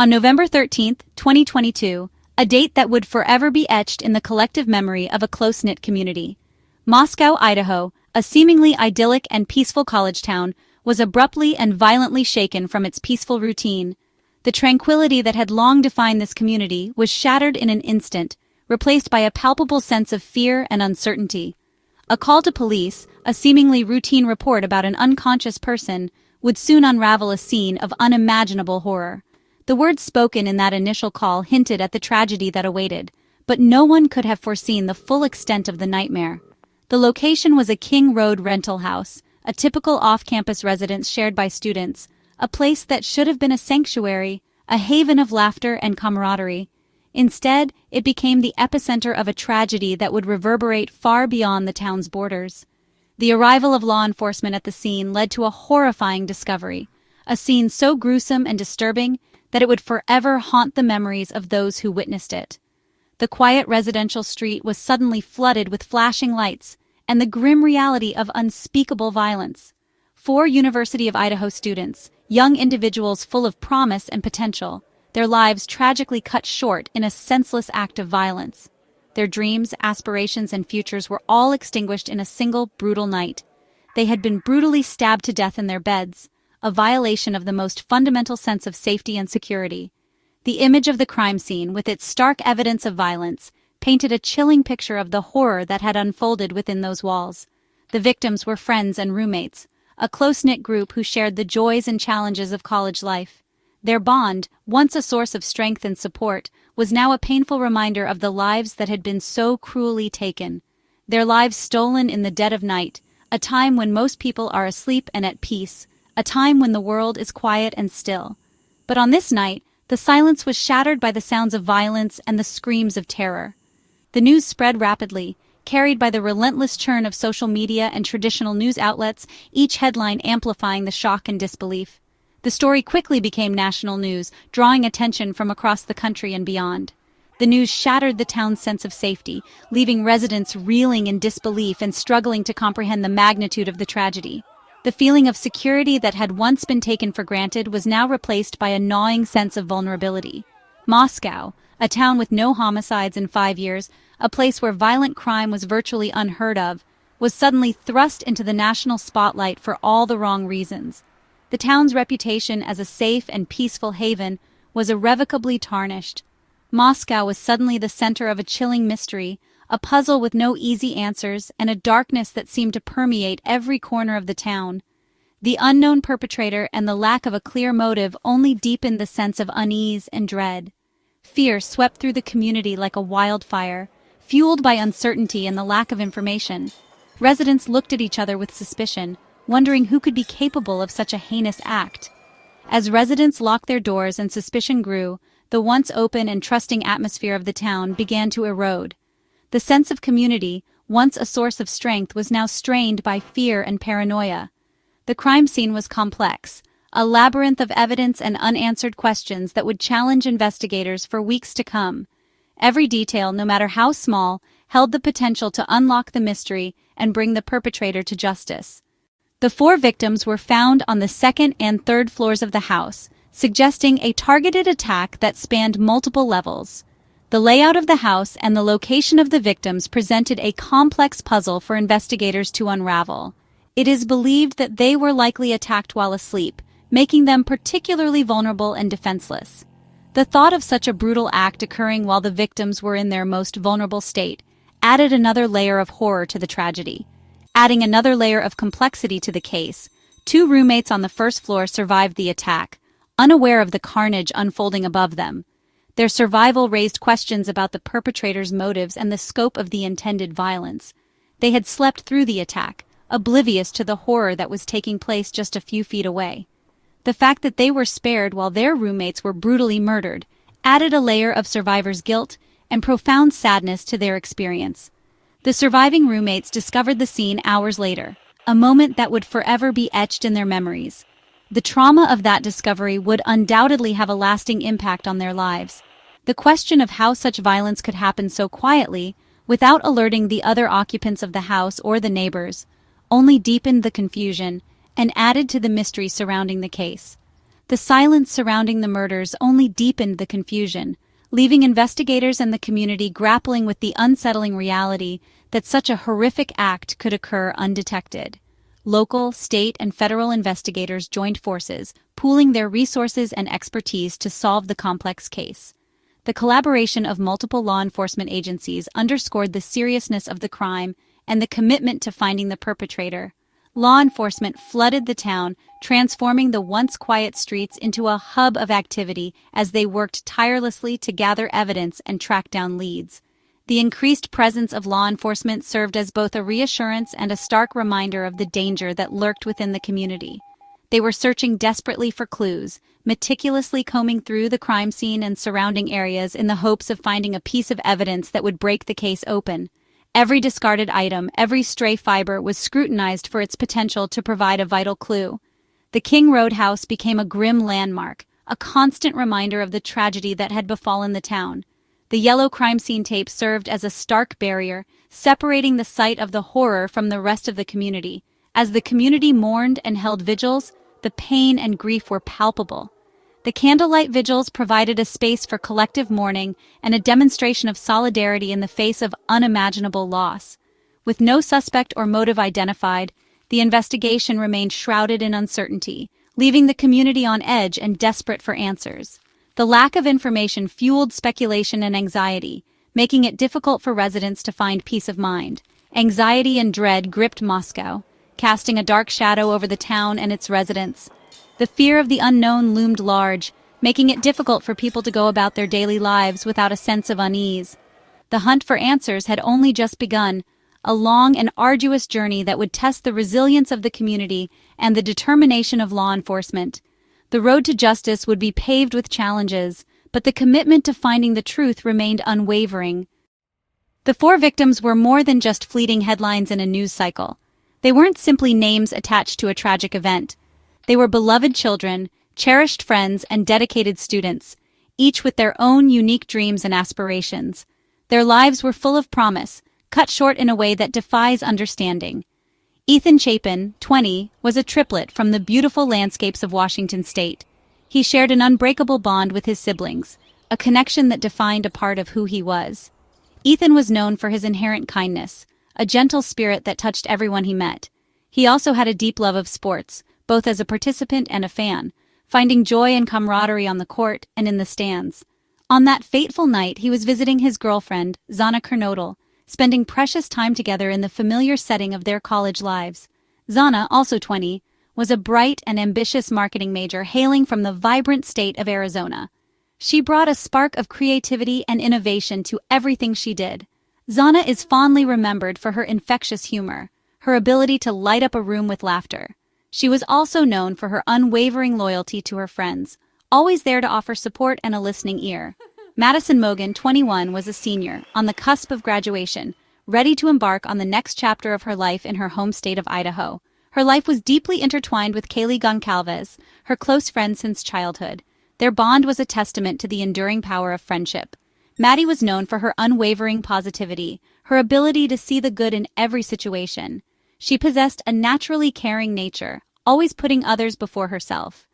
On November 13, 2022, a date that would forever be etched in the collective memory of a close-knit community. Moscow, Idaho, a seemingly idyllic and peaceful college town, was abruptly and violently shaken from its peaceful routine. The tranquility that had long defined this community was shattered in an instant, replaced by a palpable sense of fear and uncertainty. A call to police, a seemingly routine report about an unconscious person, would soon unravel a scene of unimaginable horror. The words spoken in that initial call hinted at the tragedy that awaited, but no one could have foreseen the full extent of the nightmare. The location was a King Road rental house, a typical off-campus residence shared by students, a place that should have been a sanctuary, a haven of laughter and camaraderie. Instead, it became the epicenter of a tragedy that would reverberate far beyond the town's borders. The arrival of law enforcement at the scene led to a horrifying discovery, a scene so gruesome and disturbing that it would forever haunt the memories of those who witnessed it. The quiet residential street was suddenly flooded with flashing lights and the grim reality of unspeakable violence. 4 University of Idaho students, young individuals full of promise and potential, their lives tragically cut short in a senseless act of violence. Their dreams, aspirations, and futures were all extinguished in a single brutal night. They had been brutally stabbed to death in their beds, a violation of the most fundamental sense of safety and security. The image of the crime scene, with its stark evidence of violence, painted a chilling picture of the horror that had unfolded within those walls. The victims were friends and roommates, a close-knit group who shared the joys and challenges of college life. Their bond, once a source of strength and support, was now a painful reminder of the lives that had been so cruelly taken. Their lives stolen in the dead of night, a time when most people are asleep and at peace, a time when the world is quiet and still. But on this night, the silence was shattered by the sounds of violence and the screams of terror. The news spread rapidly, carried by the relentless churn of social media and traditional news outlets, each headline amplifying the shock and disbelief. The story quickly became national news, drawing attention from across the country and beyond. The news shattered the town's sense of safety, leaving residents reeling in disbelief and struggling to comprehend the magnitude of the tragedy. The feeling of security that had once been taken for granted was now replaced by a gnawing sense of vulnerability. Moscow, a town with no homicides in 5 years, a place where violent crime was virtually unheard of, was suddenly thrust into the national spotlight for all the wrong reasons. The town's reputation as a safe and peaceful haven was irrevocably tarnished. Moscow was suddenly the center of a chilling mystery, a puzzle with no easy answers, and a darkness that seemed to permeate every corner of the town. The unknown perpetrator and the lack of a clear motive only deepened the sense of unease and dread. Fear swept through the community like a wildfire, fueled by uncertainty and the lack of information. Residents looked at each other with suspicion, wondering who could be capable of such a heinous act. As residents locked their doors and suspicion grew, the once open and trusting atmosphere of the town began to erode. The sense of community, once a source of strength, was now strained by fear and paranoia. The crime scene was complex, a labyrinth of evidence and unanswered questions that would challenge investigators for weeks to come. Every detail, no matter how small, held the potential to unlock the mystery and bring the perpetrator to justice. The 4 victims were found on the 2nd and 3rd floors of the house, suggesting a targeted attack that spanned multiple levels. The layout of the house and the location of the victims presented a complex puzzle for investigators to unravel. It is believed that they were likely attacked while asleep, making them particularly vulnerable and defenseless. The thought of such a brutal act occurring while the victims were in their most vulnerable state added another layer of horror to the tragedy. Adding another layer of complexity to the case, 2 roommates on the 1st floor survived the attack, unaware of the carnage unfolding above them. Their survival raised questions about the perpetrator's motives and the scope of the intended violence. They had slept through the attack, oblivious to the horror that was taking place just a few feet away. The fact that they were spared while their roommates were brutally murdered added a layer of survivor's guilt and profound sadness to their experience. The surviving roommates discovered the scene hours later, a moment that would forever be etched in their memories. The trauma of that discovery would undoubtedly have a lasting impact on their lives. The question of how such violence could happen so quietly, without alerting the other occupants of the house or the neighbors, only deepened the confusion and added to the mystery surrounding the case. The silence surrounding the murders only deepened the confusion, leaving investigators and the community grappling with the unsettling reality that such a horrific act could occur undetected. Local, state, and federal investigators joined forces, pooling their resources and expertise to solve the complex case. The collaboration of multiple law enforcement agencies underscored the seriousness of the crime and the commitment to finding the perpetrator. Law enforcement flooded the town, transforming the once quiet streets into a hub of activity as they worked tirelessly to gather evidence and track down leads. The increased presence of law enforcement served as both a reassurance and a stark reminder of the danger that lurked within the community. They were searching desperately for clues, meticulously combing through the crime scene and surrounding areas in the hopes of finding a piece of evidence that would break the case open. Every discarded item, every stray fiber was scrutinized for its potential to provide a vital clue. The King Road house became a grim landmark, a constant reminder of the tragedy that had befallen the town. The yellow crime scene tape served as a stark barrier, separating the site of the horror from the rest of the community. As the community mourned and held vigils, the pain and grief were palpable. The candlelight vigils provided a space for collective mourning and a demonstration of solidarity in the face of unimaginable loss. With no suspect or motive identified, the investigation remained shrouded in uncertainty, leaving the community on edge and desperate for answers. The lack of information fueled speculation and anxiety, making it difficult for residents to find peace of mind. Anxiety and dread gripped Moscow, casting a dark shadow over the town and its residents. The fear of the unknown loomed large, making it difficult for people to go about their daily lives without a sense of unease. The hunt for answers had only just begun, a long and arduous journey that would test the resilience of the community and the determination of law enforcement. The road to justice would be paved with challenges, but the commitment to finding the truth remained unwavering. The 4 victims were more than just fleeting headlines in a news cycle. They weren't simply names attached to a tragic event. They were beloved children, cherished friends, and dedicated students, each with their own unique dreams and aspirations. Their lives were full of promise, cut short in a way that defies understanding. Ethan Chapin, 20, was a triplet from the beautiful landscapes of Washington state. He shared an unbreakable bond with his siblings, a connection that defined a part of who he was. Ethan was known for his inherent kindness, a gentle spirit that touched everyone he met. He also had a deep love of sports, both as a participant and a fan, finding joy and camaraderie on the court and in the stands. On that fateful night, he was visiting his girlfriend, Zana Kernodle, spending precious time together in the familiar setting of their college lives. Zana, also 20, was a bright and ambitious marketing major hailing from the vibrant state of Arizona. She brought a spark of creativity and innovation to everything she did. Zana is fondly remembered for her infectious humor, her ability to light up a room with laughter. She was also known for her unwavering loyalty to her friends, always there to offer support and a listening ear. Madison Mogan, 21, was a senior, on the cusp of graduation, ready to embark on the next chapter of her life in her home state of Idaho. Her life was deeply intertwined with Kaylee Goncalves, her close friend since childhood. Their bond was a testament to the enduring power of friendship. Maddie was known for her unwavering positivity, her ability to see the good in every situation. She possessed a naturally caring nature, always putting others before herself.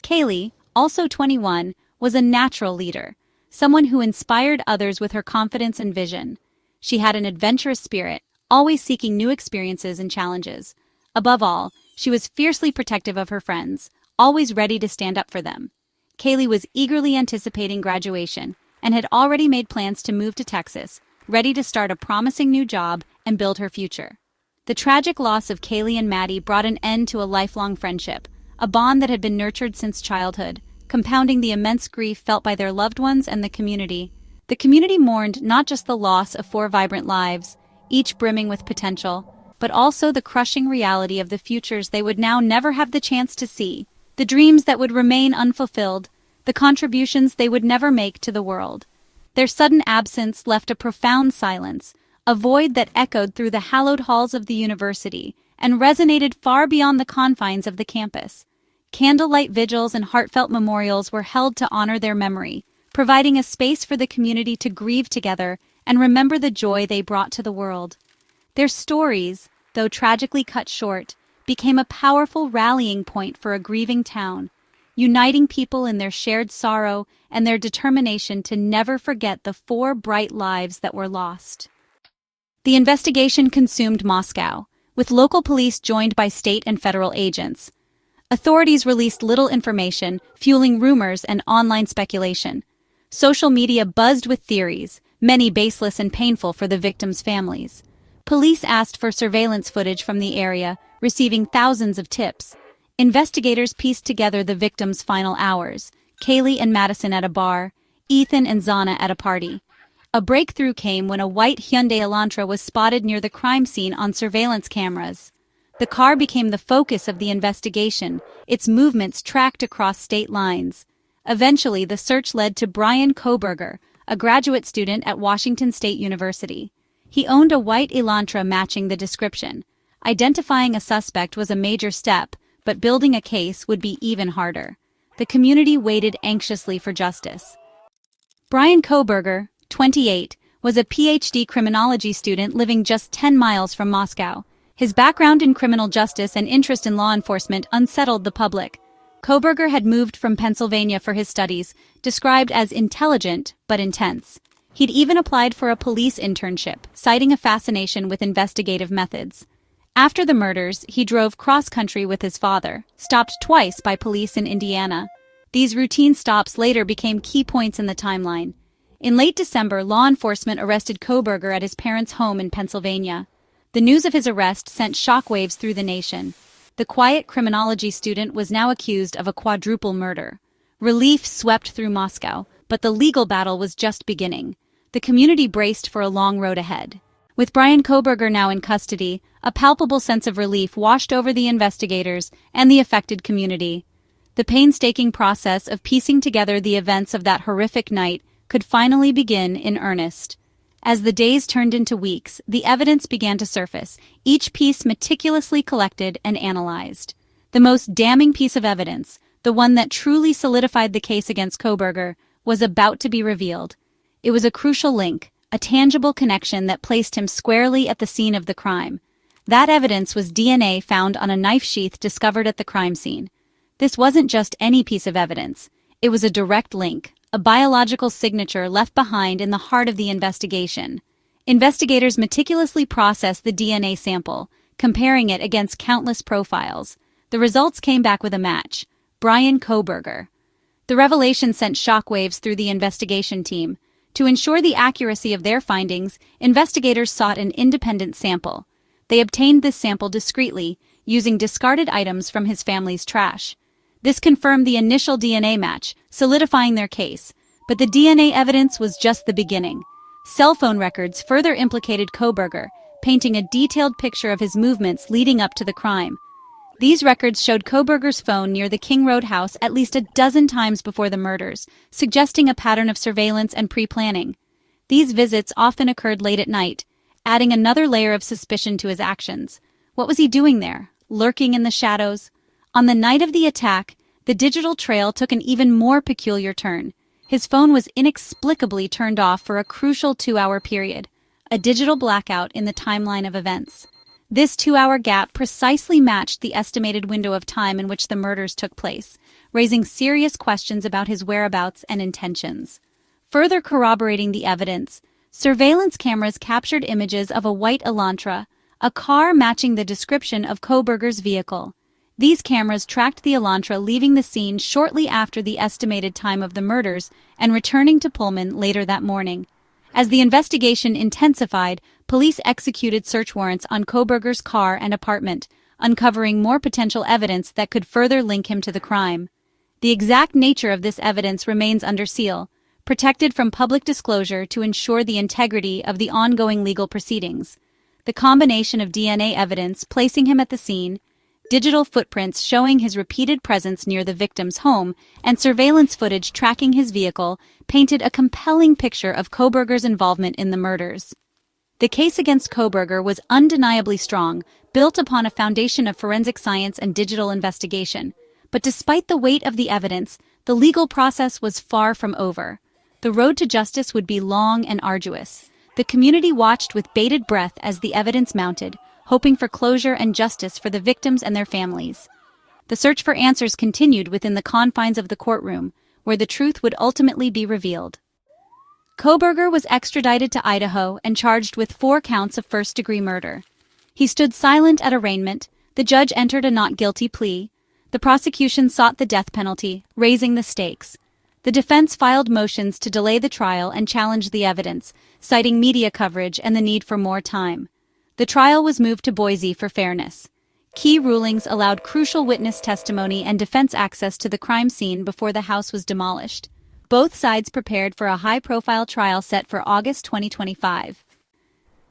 Kaylee, also 21, was a natural leader, someone who inspired others with her confidence and vision. She had an adventurous spirit, always seeking new experiences and challenges. Above all, she was fiercely protective of her friends, always ready to stand up for them. Kaylee was eagerly anticipating graduation and had already made plans to move to Texas, ready to start a promising new job and build her future. The tragic loss of Kaylee and Maddie brought an end to a lifelong friendship, a bond that had been nurtured since childhood, compounding the immense grief felt by their loved ones and the community. The community mourned not just the loss of 4 vibrant lives, each brimming with potential, but also the crushing reality of the futures they would now never have the chance to see, the dreams that would remain unfulfilled, the contributions they would never make to the world. Their sudden absence left a profound silence, a void that echoed through the hallowed halls of the university and resonated far beyond the confines of the campus. Candlelight vigils and heartfelt memorials were held to honor their memory, providing a space for the community to grieve together and remember the joy they brought to the world. Their stories, though tragically cut short, became a powerful rallying point for a grieving town. uniting people in their shared sorrow and their determination to never forget the 4 bright lives that were lost. The investigation consumed Moscow, with local police joined by state and federal agents. Authorities released little information, fueling rumors and online speculation. Social media buzzed with theories, many baseless and painful for the victims' families. Police asked for surveillance footage from the area, receiving thousands of tips. Investigators pieced together the victims' final hours: Kaylee and Madison at a bar, Ethan and Zana at a party. A breakthrough came when a white Hyundai Elantra was spotted near the crime scene on surveillance cameras. The car became the focus of the investigation, its movements tracked across state lines. Eventually, the search led to Bryan Kohberger, a graduate student at Washington State University. He owned a white Elantra matching the description. Identifying a suspect was a major step, but building a case would be even harder. The community waited anxiously for justice. Bryan Kohberger, 28, was a PhD criminology student living just 10 miles from Moscow. His background in criminal justice and interest in law enforcement unsettled the public. Kohberger had moved from Pennsylvania for his studies, described as intelligent but intense. He'd even applied for a police internship, citing a fascination with investigative methods. After the murders, he drove cross-country with his father, stopped twice by police in Indiana. These routine stops later became key points in the timeline. In late December, law enforcement arrested Kohberger at his parents' home in Pennsylvania. The news of his arrest sent shockwaves through the nation. The quiet criminology student was now accused of a quadruple murder. Relief swept through Moscow, but the legal battle was just beginning. The community braced for a long road ahead. With Bryan Kohberger now in custody, a palpable sense of relief washed over the investigators and the affected community. The painstaking process of piecing together the events of that horrific night could finally begin in earnest. As the days turned into weeks, the evidence began to surface, each piece meticulously collected and analyzed. The most damning piece of evidence, the one that truly solidified the case against Kohberger, was about to be revealed. It was a crucial link, a tangible connection that placed him squarely at the scene of the crime. That evidence was DNA found on a knife sheath discovered at the crime scene. This wasn't just any piece of evidence. It was a direct link, a biological signature left behind in the heart of the investigation. Investigators meticulously processed the DNA sample, comparing it against countless profiles. The results came back with a match: Bryan Kohberger. The revelation sent shockwaves through the investigation team. To ensure the accuracy of their findings, investigators sought an independent sample. They obtained this sample discreetly, using discarded items from his family's trash. This confirmed the initial DNA match, solidifying their case. But the DNA evidence was just the beginning. Cell phone records further implicated Kohberger, painting a detailed picture of his movements leading up to the crime. These records showed Kohberger's phone near the King Road house at least a dozen times before the murders, suggesting a pattern of surveillance and pre-planning. These visits often occurred late at night, adding another layer of suspicion to his actions. What was he doing there, lurking in the shadows? On the night of the attack, the digital trail took an even more peculiar turn. His phone was inexplicably turned off for a crucial 2-hour period, a digital blackout in the timeline of events. This 2-hour gap precisely matched the estimated window of time in which the murders took place, raising serious questions about his whereabouts and intentions. Further corroborating the evidence, surveillance cameras captured images of a white Elantra, a car matching the description of Kohberger's vehicle. These cameras tracked the Elantra leaving the scene shortly after the estimated time of the murders and returning to Pullman later that morning. As the investigation intensified, police executed search warrants on Kohberger's car and apartment, uncovering more potential evidence that could further link him to the crime. The exact nature of this evidence remains under seal, protected from public disclosure to ensure the integrity of the ongoing legal proceedings. The combination of DNA evidence placing him at the scene, digital footprints showing his repeated presence near the victim's home, and surveillance footage tracking his vehicle painted a compelling picture of Kohberger's involvement in the murders. The case against Kohberger was undeniably strong, built upon a foundation of forensic science and digital investigation. But despite the weight of the evidence, the legal process was far from over. The road to justice would be long and arduous. The community watched with bated breath as the evidence mounted, hoping for closure and justice for the victims and their families. The search for answers continued within the confines of the courtroom, where the truth would ultimately be revealed. Kohberger was extradited to Idaho and charged with 4 counts of first-degree murder. He stood silent at arraignment. The judge entered a not guilty plea. The prosecution sought the death penalty, raising the stakes. The defense filed motions to delay the trial and challenge the evidence, citing media coverage and the need for more time. The trial was moved to Boise for fairness. Key rulings allowed crucial witness testimony and defense access to the crime scene before the house was demolished. Both sides prepared for a high-profile trial set for August 2025.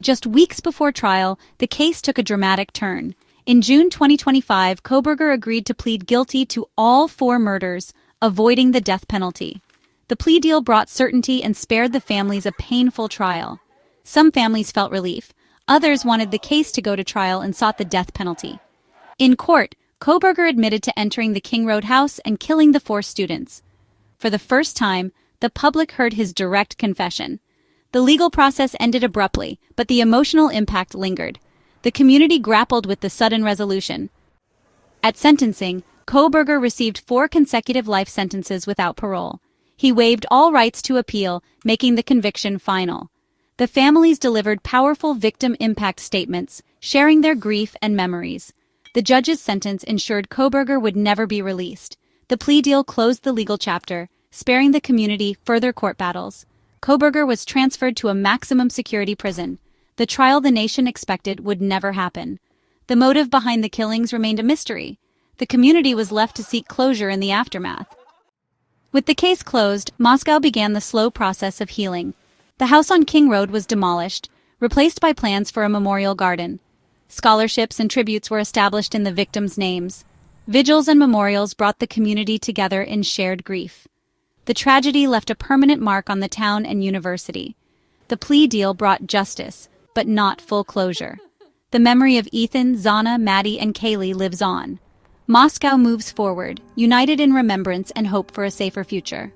Just weeks before trial, the case took a dramatic turn. In June 2025, Kohberger agreed to plead guilty to all 4 murders, avoiding the death penalty. The plea deal brought certainty and spared the families a painful trial. Some families felt relief. Others wanted the case to go to trial and sought the death penalty. In court, Kohberger admitted to entering the King Road house and killing the 4 students. For the first time, the public heard his direct confession. The legal process ended abruptly, but the emotional impact lingered. The community grappled with the sudden resolution. At sentencing, Kohberger received 4 consecutive life sentences without parole. He waived all rights to appeal, making the conviction final. The families delivered powerful victim impact statements, sharing their grief and memories. The judge's sentence ensured Kohberger would never be released. The plea deal closed the legal chapter, sparing the community further court battles. Kohberger was transferred to a maximum security prison. The trial the nation expected would never happen. The motive behind the killings remained a mystery. The community was left to seek closure in the aftermath. With the case closed, Moscow began the slow process of healing. The house on King Road was demolished, replaced by plans for a memorial garden. Scholarships and tributes were established in the victims' names. Vigils and memorials brought the community together in shared grief. The tragedy left a permanent mark on the town and university. The plea deal brought justice, but not full closure. The memory of Ethan, Zana, Maddie, and Kaylee lives on. Moscow moves forward, united in remembrance and hope for a safer future.